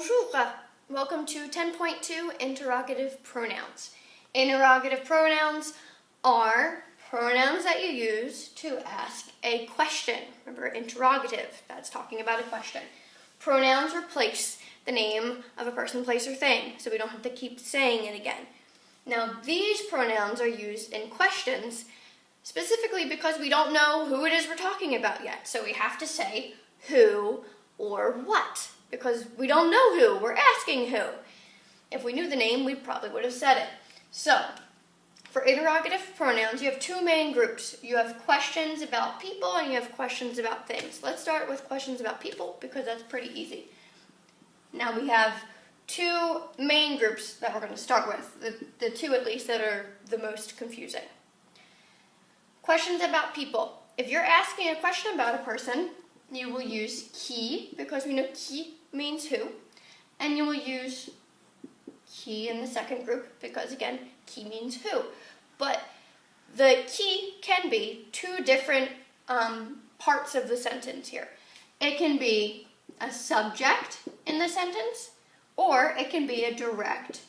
Bonjour! Welcome to 10.2 Interrogative Pronouns. Interrogative pronouns are pronouns that you use to ask a question. Remember, interrogative, that's talking about a question. Pronouns replace the name of a person, place, or thing, so we don't have to keep saying it again. Now, these pronouns are used in questions specifically because we don't know who it is we're talking about yet, so we have to say who or what, because we don't know who, we're asking who. If we knew the name, we probably would have said it. So, for interrogative pronouns, you have two main groups. You have questions about people and you have questions about things. Let's start with questions about people because that's pretty easy. Now we have two main groups that we're going to start with, the two at least that are the most confusing. Questions about people. If you're asking a question about a person, you will use qui, because we know qui means who, and you will use qui in the second group, because again, qui means who. But the qui can be two different parts of the sentence here. It can be a subject in the sentence, or it can be a direct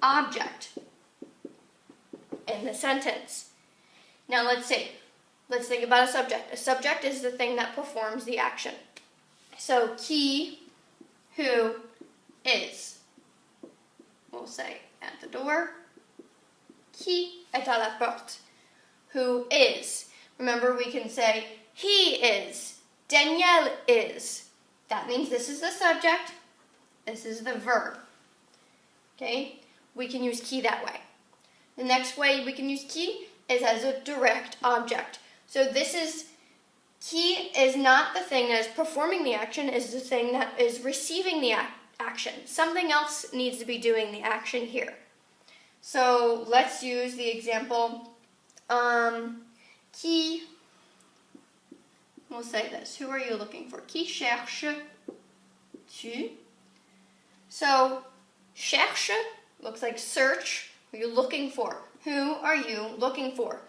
object in the sentence. Now let's see. Let's think about a subject. A subject is the thing that performs the action. So, qui, who, is. We'll say at the door. Qui est à la porte? Who is? Remember, we can say he is. Danielle is. That means this is the subject. This is the verb. Okay? We can use qui that way. The next way we can use qui is as a direct object. So this is, qui is not the thing that is performing the action, is the thing that is receiving the action. Something else needs to be doing the action here. So let's use the example, qui, we'll say this, who are you looking for? Qui cherches-tu? So, cherche looks like search, who are you looking for? Who are you looking for?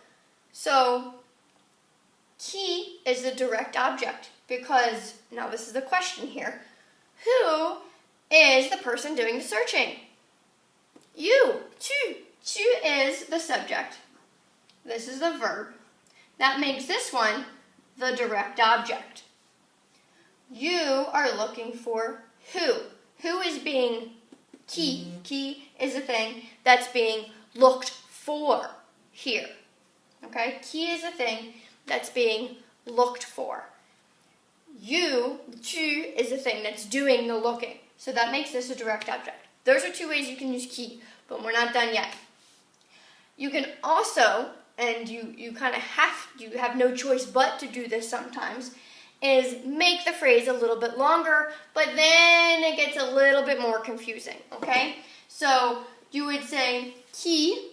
So, qui is the direct object because, now this is the question here, who is the person doing the searching? You, tu. Tu is the subject. This is the verb. That makes this one the direct object. You are looking for who. Who is being qui? Qui is the thing that's being looked for here. Okay? Qui is the thing that's being looked for. You, tu, is the thing that's doing the looking. So that makes this a direct object. Those are two ways you can use qui, but we're not done yet. You can also, and you have no choice but to do this sometimes, is make the phrase a little bit longer, but then it gets a little bit more confusing, okay? So you would say qui.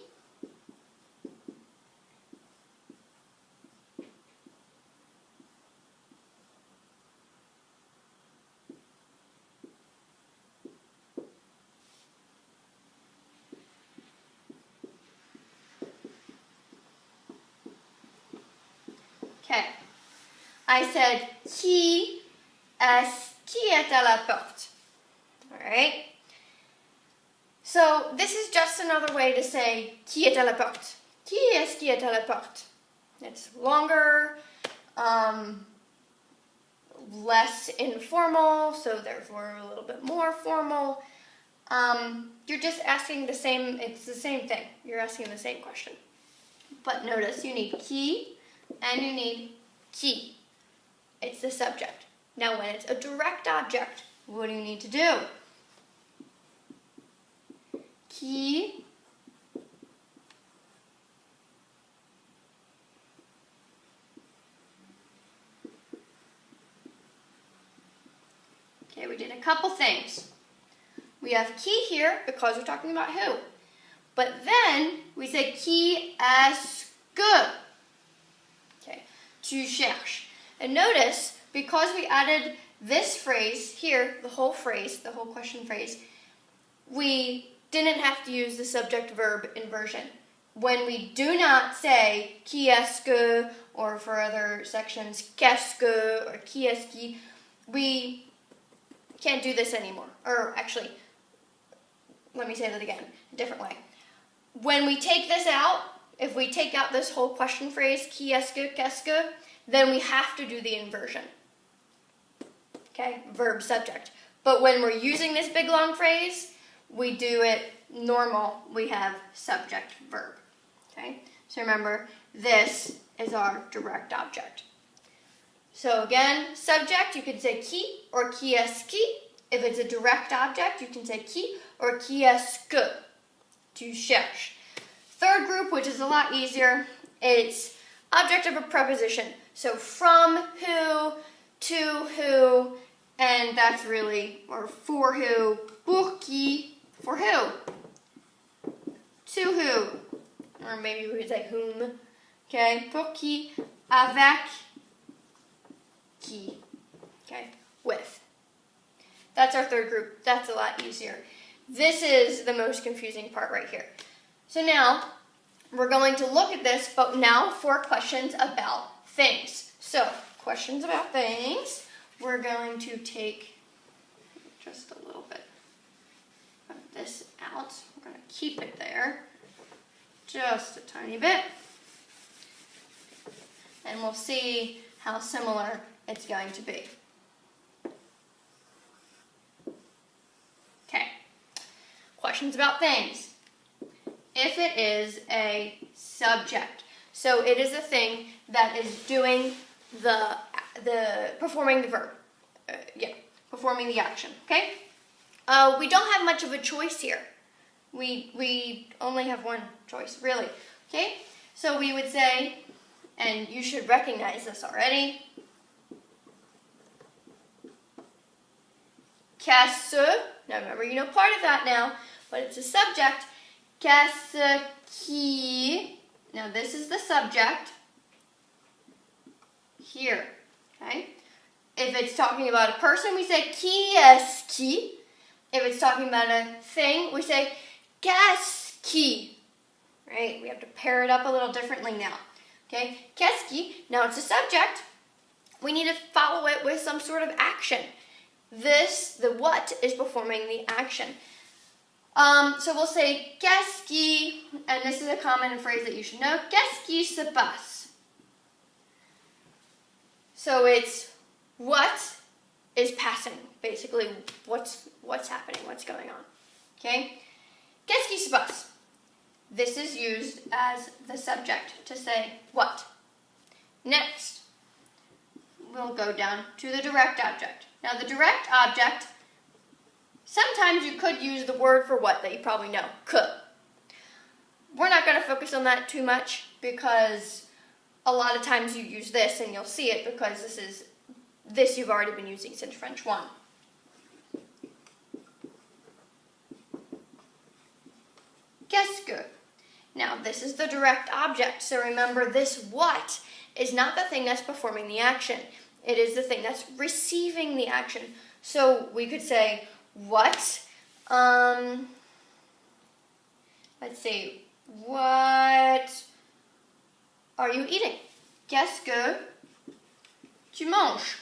Okay, I said qui est à la porte. All right. So this is just another way to say qui est à la porte. Qui est à la porte? It's longer, less informal, so therefore a little bit more formal. You're just asking the same. It's the same thing. You're asking the same question. But notice you need qui. And you need qui. It's the subject. Now when it's a direct object, what do you need to do? Qui Okay, we did a couple things. We have qui here because we're talking about who. But then we say qui est-ce que? Tu cherches. And notice, because we added this phrase here, the whole question phrase, we didn't have to use the subject-verb inversion. When we do not say qui est-ce que, or for other sections, qu'est-ce que, or qui est-ce qui, we can't do this anymore. Or actually, let me say that again, a different way. When we take this out, if we take out this whole question phrase, qu'est-ce que, then we have to do the inversion. Okay, verb subject. But when we're using this big long phrase, we do it normal. We have subject verb. Okay, so remember, this is our direct object. So again, subject, you can say qui or qu'est-ce qui. If it's a direct object, you can say qui or qu'est-ce que. Tu cherches. Third group, which is a lot easier, it's object of a preposition. So from who, to who, and that's really, or for who, pour qui, for who, to who, or maybe we could say whom, okay, pour qui, avec qui, okay, with. That's our third group. That's a lot easier. This is the most confusing part right here. So now, we're going to look at this, but now for questions about things. So, questions about things. We're going to take just a little bit of this out. We're going to keep it there just a tiny bit. And we'll see how similar it's going to be. Okay. Questions about things. If it is a subject, so it is a thing that is doing the performing the verb, performing the action. Okay, we don't have much of a choice here. We only have one choice, really. Okay, so we would say, and you should recognize this already. Qu'est-ce? Now remember, you know part of that now, but it's a subject. Qu'est-ce qui? Now this is the subject here, okay? If it's talking about a person, we say qui-est qui. If it's talking about a thing, we say qu'est-ce qui, right? We have to pair it up a little differently now, okay? Qu'est-ce qui, now it's a subject. We need to follow it with some sort of action. The what is performing the action. So we'll say qu'est-ce qui, and this is a common phrase that you should know, qu'est-ce qui se passe? So it's what is passing, basically what's happening, what's going on. Okay? Qu'est-ce qui se passe? This is used as the subject to say what. Next, we'll go down to the direct object. Now the direct object, sometimes you could use the word for what that you probably know, que. We're not going to focus on that too much because a lot of times you use this and you'll see it because this you've already been using since French 1. Qu'est-ce que? Now this is the direct object, so remember this what is not the thing that's performing the action. It is the thing that's receiving the action. So we could say, what? Let's see. What are you eating? Qu'est-ce que tu manges?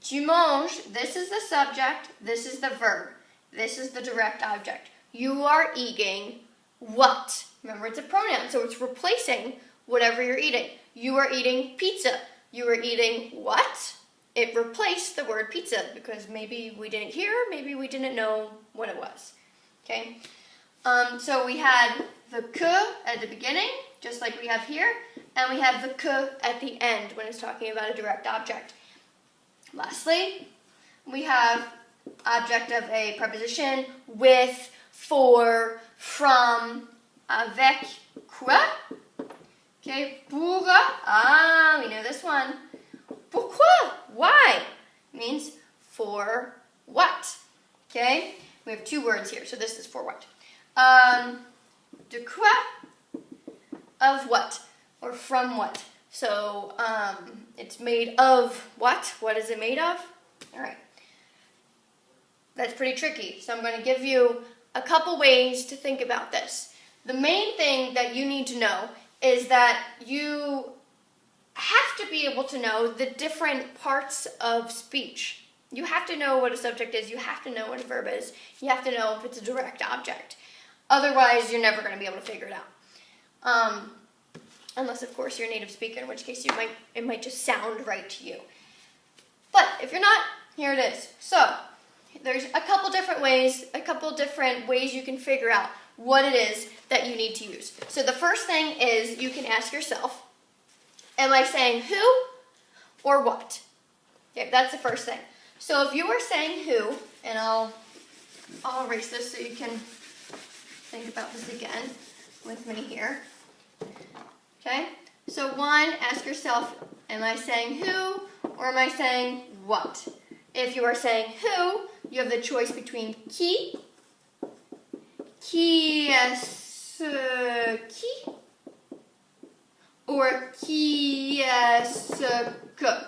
Tu manges, this is the subject, this is the verb. This is the direct object. You are eating what? Remember, it's a pronoun, so it's replacing whatever you're eating. You are eating pizza. You are eating what? It replaced the word pizza because maybe we didn't hear, maybe we didn't know what it was. Okay? So we had the que at the beginning, just like we have here, and we have the que at the end when it's talking about a direct object. Lastly, we have object of a preposition with, for, from, avec, quoi. Okay, pour, we know this one. Pourquoi? Why? Means for what? Okay, we have two words here, so this is for what. De quoi? Of what? Or from what? So, it's made of what? What is it made of? All right. That's pretty tricky, so I'm going to give you a couple ways to think about this. The main thing that you need to know is that you have to be able to know the different parts of speech. You have to know what a subject is. You have to know what a verb is. You have to know if it's a direct object. Otherwise, you're never going to be able to figure it out. Unless, of course, you're a native speaker, in which case it might just sound right to you. But if you're not, here it is. So there's a couple different ways you can figure out what it is that you need to use. So the first thing is you can ask yourself, am I saying who or what? Okay, that's the first thing. So if you are saying who, and I'll erase this so you can think about this again with me here. Okay, so one, ask yourself, am I saying who or am I saying what? If you are saying who, you have the choice between qui, qu'est-ce, qui, or qu'est-ce que.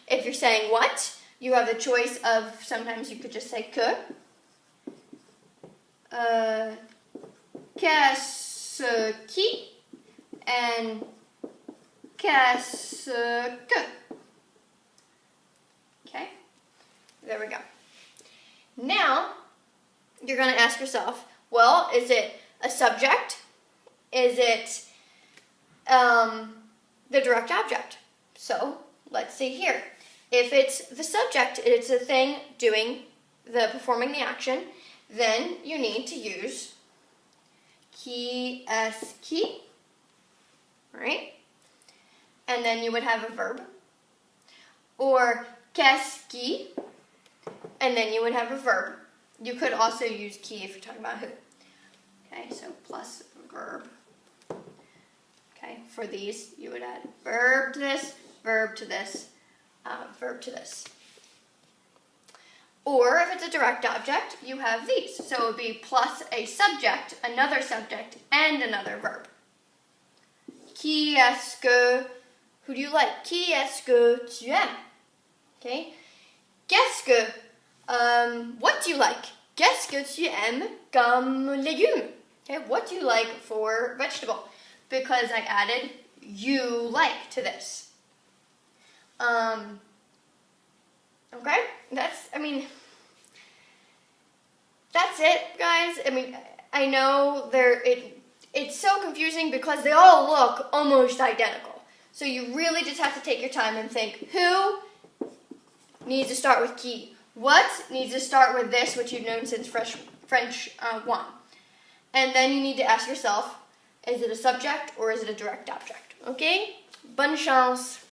If you're saying what, you have the choice of, sometimes you could just say que, qu'est-ce qui, and qu'est-ce que. Okay, there we go. Now, you're going to ask yourself, well, is it a subject? Is it the direct object? So, let's see here. If it's the subject, it's a thing performing the action, then you need to use qui, est, qui, right? And then you would have a verb. Or qu'est-ce qui, and then you would have a verb. You could also use qui if you're talking about who. Okay, so plus verb. Okay, for these, you would add verb to this, verb to this, verb to this. Or if it's a direct object, you have these. So it would be plus a subject, another subject, and another verb. Qui est-ce que, who do you like? Qui est-ce que tu aimes? Okay. Qu'est-ce que, what do you like? Qu'est-ce que tu aimes comme légume? Okay, what do you like for vegetable? Because I added you like to this. Okay, that's it, guys. I know it's so confusing because they all look almost identical. So you really just have to take your time and think, who needs to start with qui? What needs to start with this, which you've known since French 1. And then you need to ask yourself, is it a subject or is it a direct object? Okay? Bonne chance.